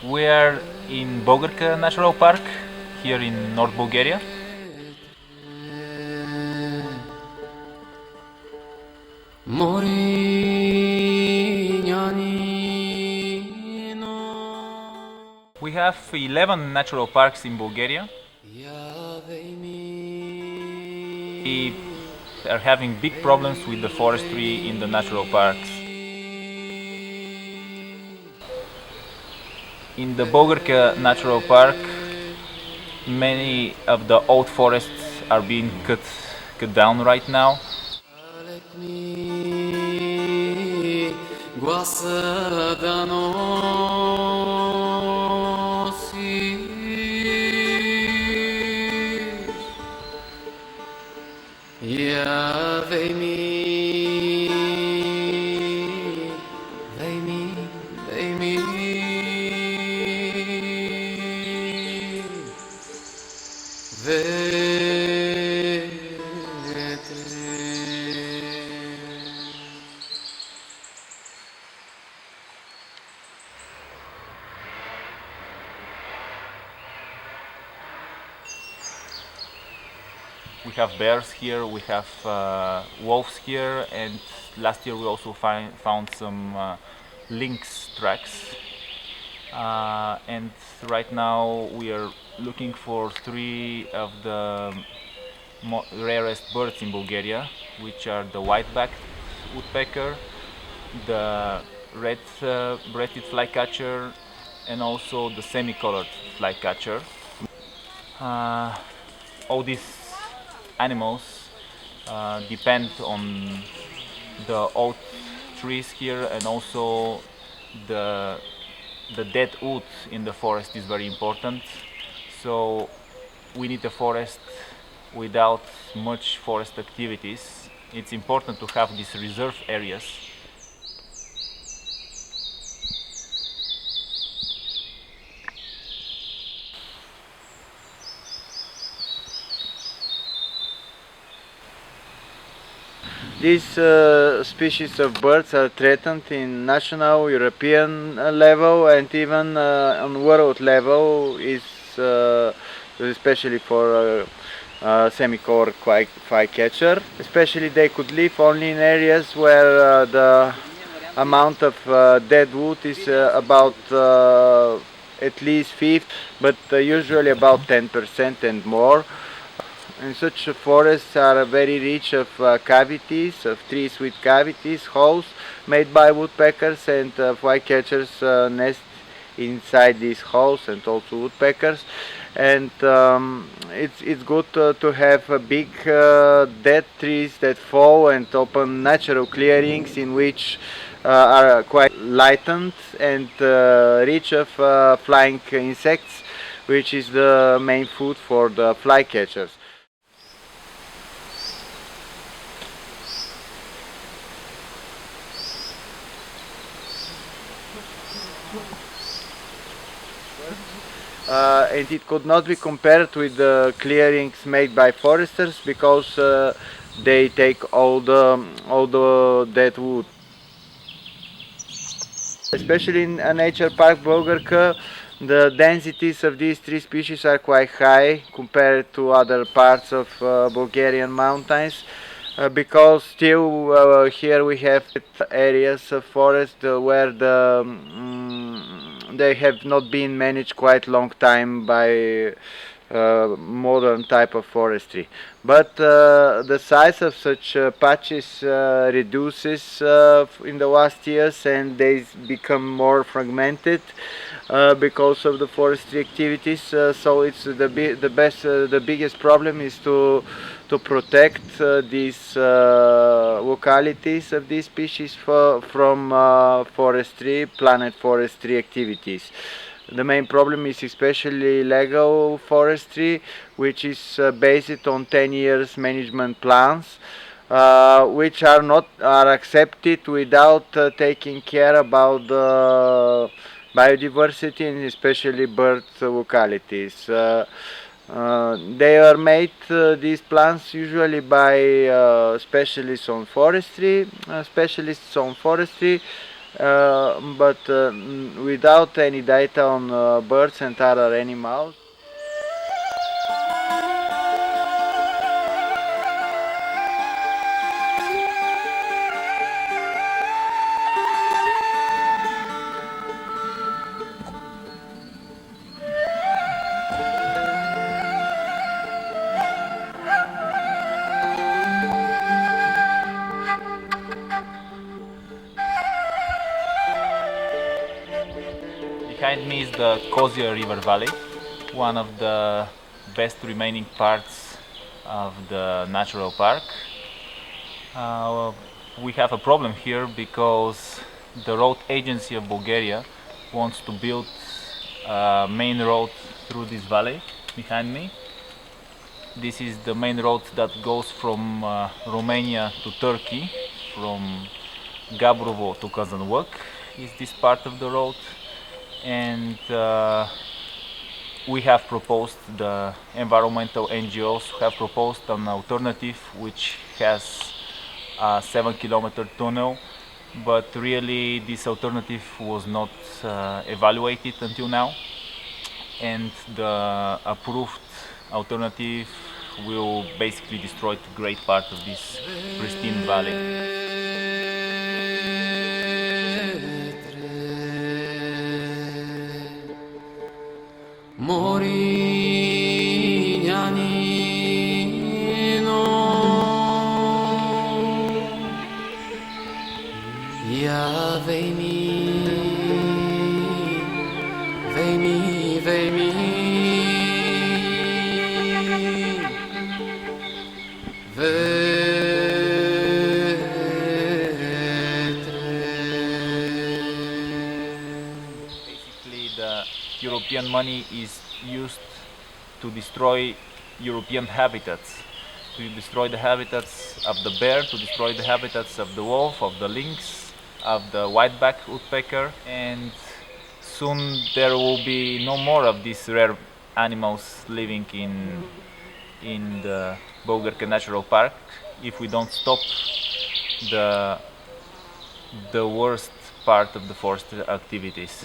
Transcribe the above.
We are in Bulgarka National Park here in North Bulgaria. We have 11 natural parks in Bulgaria. We are having big problems with the forestry in the natural parks. In the Bulgarka Natural Park, many of the old forests are being cut down right now. We have bears here, we have wolves here, and last year we also found some lynx tracks. And right now we are looking for three of the rarest birds in Bulgaria, which are the white-backed woodpecker, the red-breasted flycatcher, and also the semi-colored flycatcher. All these animals depend on the old trees here, and also the dead wood in the forest is very important. So we need a forest without much forest activities. It's important to have these reserve areas. These species of birds are threatened in national, European level, and even on world level, especially for semi-colored flycatcher. Especially they could live only in areas where the amount of dead wood is about at least 50, but usually about 10% and more. And such forests are very rich of cavities, of trees with cavities, holes made by woodpeckers, and flycatchers nest inside these holes, and also woodpeckers. And it's good to have big dead trees that fall and open natural clearings in which are quite lightened and rich of flying insects, which is the main food for the flycatchers. And it could not be compared with the clearings made by foresters, because they take all the dead wood. Especially in a nature park Bulgarka, the densities of these three species are quite high compared to other parts of Bulgarian mountains. Because still here we have areas of forest where they have not been managed quite long time by modern type of forestry. But the size of such patches reduces in the last years, and they become more fragmented because of the forestry activities. So it's the biggest problem is to protect these localities of these species from planned forestry activities. The main problem is especially legal forestry, which is based on 10 years management plans, which are accepted without taking care about the biodiversity, and especially bird localities. They are made, these plans, usually by specialists on forestry, but without any data on birds and other animals. Behind me is the Kozia River Valley, one of the best remaining parts of the natural park. We have a problem here because the road agency of Bulgaria wants to build a main road through this valley behind me. This is the main road that goes from Romania to Turkey, from Gabrovo to Kazanlak is this part of the road, and we have proposed, the environmental NGOs have proposed an alternative which has a 7-kilometer tunnel, but really this alternative was not evaluated until now, and the approved alternative will basically destroy a great part of this pristine valley. Ja, vei mi, Basically, the European money is used to destroy European habitats, to destroy the habitats of the bear, to destroy the habitats of the wolf, of the lynx, of the whiteback woodpecker, and soon there will be no more of these rare animals living in the Bulgarka Natural Park if we don't stop the worst part of the forest activities.